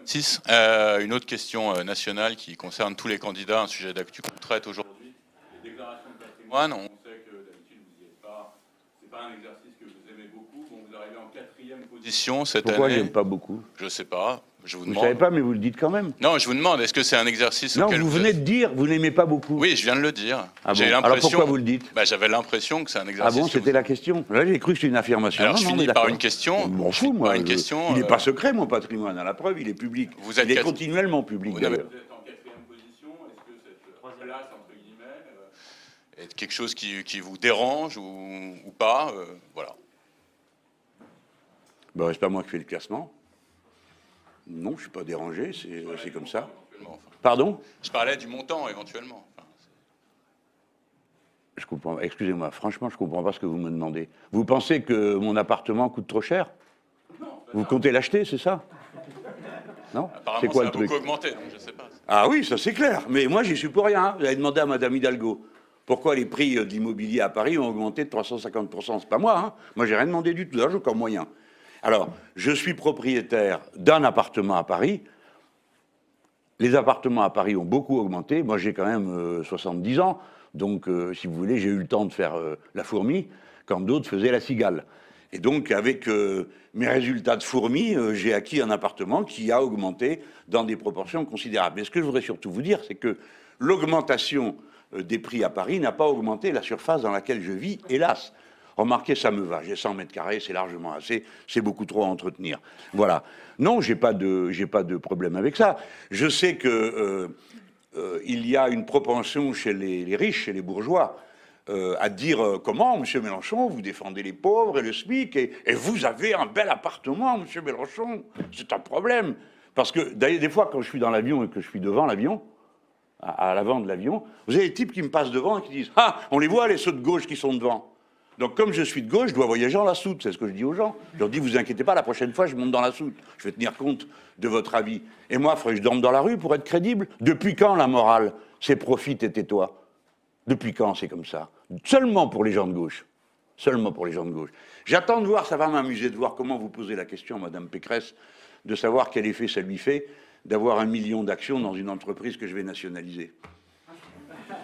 6. Une autre question nationale qui concerne tous les candidats, un sujet d'actu qu'on traite aujourd'hui. Les déclarations de patrimoine, on sait que d'habitude vous n'y êtes pas. C'est pas un exercice que vous aimez beaucoup. Bon, vous arrivez en 4e position cette année. Pourquoi j'aime pas beaucoup? Je sais pas. Je vous demande. Vous savez pas, mais vous le dites quand même. Non, je vous demande, est-ce que c'est un exercice non, auquel vous venez de dire, vous n'aimez pas beaucoup. Oui, je viens de le dire. Ah bon. Alors pourquoi vous le dites? J'avais l'impression que c'est un exercice. Ah bon, c'était la question. Là, j'ai cru que c'était une affirmation. Alors, je finis par une question. Je m'en fous, moi. Une question, il n'est pas secret, mon patrimoine. À la preuve, il est public. Il est continuellement public, vous d'ailleurs. Vous êtes en 4e position. Est-ce que cette place, entre guillemets, est quelque chose qui vous dérange ou pas voilà. Ben, c'est pas moi qui fais le classement. Non, je ne suis pas dérangé, c'est comme ça. Pardon? Je parlais du montant, éventuellement. Je comprends. Excusez-moi, franchement, je ne comprends pas ce que vous me demandez. Vous pensez que mon appartement coûte trop cher? Non. Vous comptez l'acheter, c'est ça? Non? C'est quoi le truc? Ça a beaucoup augmenté, donc je ne sais pas. Ah oui, ça c'est clair. Mais moi, j'y suis pour rien. Vous avez demandé à Madame Hidalgo pourquoi les prix de l'immobilier à Paris ont augmenté de 350%. C'est pas moi, hein. Moi, j'ai rien demandé du tout. Là, j'ai encore moyen. Alors, je suis propriétaire d'un appartement à Paris. Les appartements à Paris ont beaucoup augmenté. Moi, j'ai quand même 70 ans. Donc, si vous voulez, j'ai eu le temps de faire la fourmi quand d'autres faisaient la cigale. Et donc, avec mes résultats de fourmi, j'ai acquis un appartement qui a augmenté dans des proportions considérables. Mais ce que je voudrais surtout vous dire, c'est que l'augmentation des prix à Paris n'a pas augmenté la surface dans laquelle je vis, hélas. Remarquez, ça me va. J'ai 100 mètres carrés, c'est largement assez. C'est beaucoup trop à entretenir. Voilà. Non, j'ai pas de problème avec ça. Je sais que il y a une propension chez les riches, chez les bourgeois, à dire comment, Monsieur Mélenchon, vous défendez les pauvres et le SMIC, et vous avez un bel appartement, Monsieur Mélenchon. C'est un problème. Parce que d'ailleurs, des fois, quand je suis dans l'avion et que je suis devant l'avion, à l'avant de l'avion, vous avez des types qui me passent devant et qui disent « Ah, on les voit, les ceux de gauche qui sont devant ». Donc, comme je suis de gauche, je dois voyager en la soute, c'est ce que je dis aux gens. Je leur dis, vous inquiétez pas, la prochaine fois, je monte dans la soute. Je vais tenir compte de votre avis. Et moi, il faudrait que je dorme dans la rue pour être crédible. Depuis quand, la morale, c'est profite et tais-toi? Depuis quand c'est comme ça? Seulement pour les gens de gauche. Seulement pour les gens de gauche. J'attends de voir, ça va m'amuser de voir comment vous posez la question, Madame Pécresse, de savoir quel effet ça lui fait d'avoir 1 million d'actions dans une entreprise que je vais nationaliser.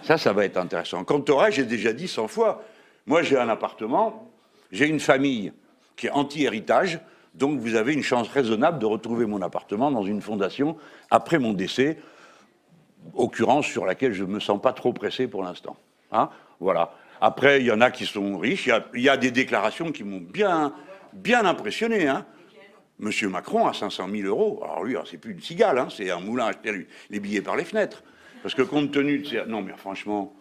Ça va être intéressant. Quant au reste, j'ai déjà dit 100 fois, moi, j'ai un appartement, j'ai une famille qui est anti-héritage, donc vous avez une chance raisonnable de retrouver mon appartement dans une fondation après mon décès, occurrence sur laquelle je ne me sens pas trop pressé pour l'instant. Hein, voilà. Après, il y en a qui sont riches, il y a des déclarations qui m'ont bien impressionné. Hein. Monsieur Macron a 500 000 euros. Alors lui, c'est plus une cigale, hein, c'est un moulin à jeter les billets par les fenêtres. Parce que compte tenu de ces... Non, mais franchement...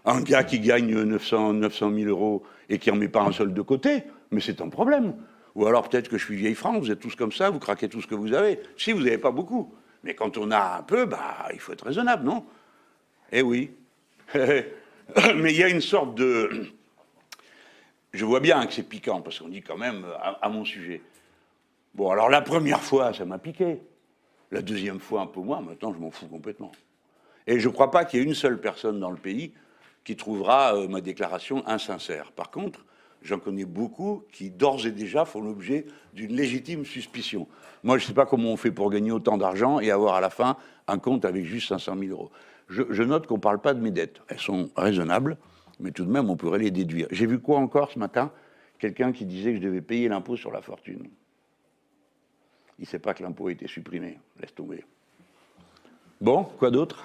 Un gars qui gagne 900 000 euros et qui n'en met pas un seul de côté, mais c'est un problème. Ou alors peut-être que je suis vieille France, vous êtes tous comme ça, vous craquez tout ce que vous avez. Si, vous n'avez pas beaucoup. Mais quand on a un peu, il faut être raisonnable, non? Eh oui. Mais il y a une sorte de... Je vois bien que c'est piquant, parce qu'on dit quand même à mon sujet. Bon, alors la première fois, ça m'a piqué. La deuxième fois, un peu moins. Maintenant, je m'en fous complètement. Et je ne crois pas qu'il y ait une seule personne dans le pays qui trouvera ma déclaration insincère. Par contre, j'en connais beaucoup qui, d'ores et déjà, font l'objet d'une légitime suspicion. Moi, je ne sais pas comment on fait pour gagner autant d'argent et avoir à la fin un compte avec juste 500 000 euros. Je note qu'on ne parle pas de mes dettes. Elles sont raisonnables, mais tout de même, on pourrait les déduire. J'ai vu quoi encore ce matin? Quelqu'un qui disait que je devais payer l'impôt sur la fortune. Il ne sait pas que l'impôt a été supprimé. Laisse tomber. Bon, quoi d'autre?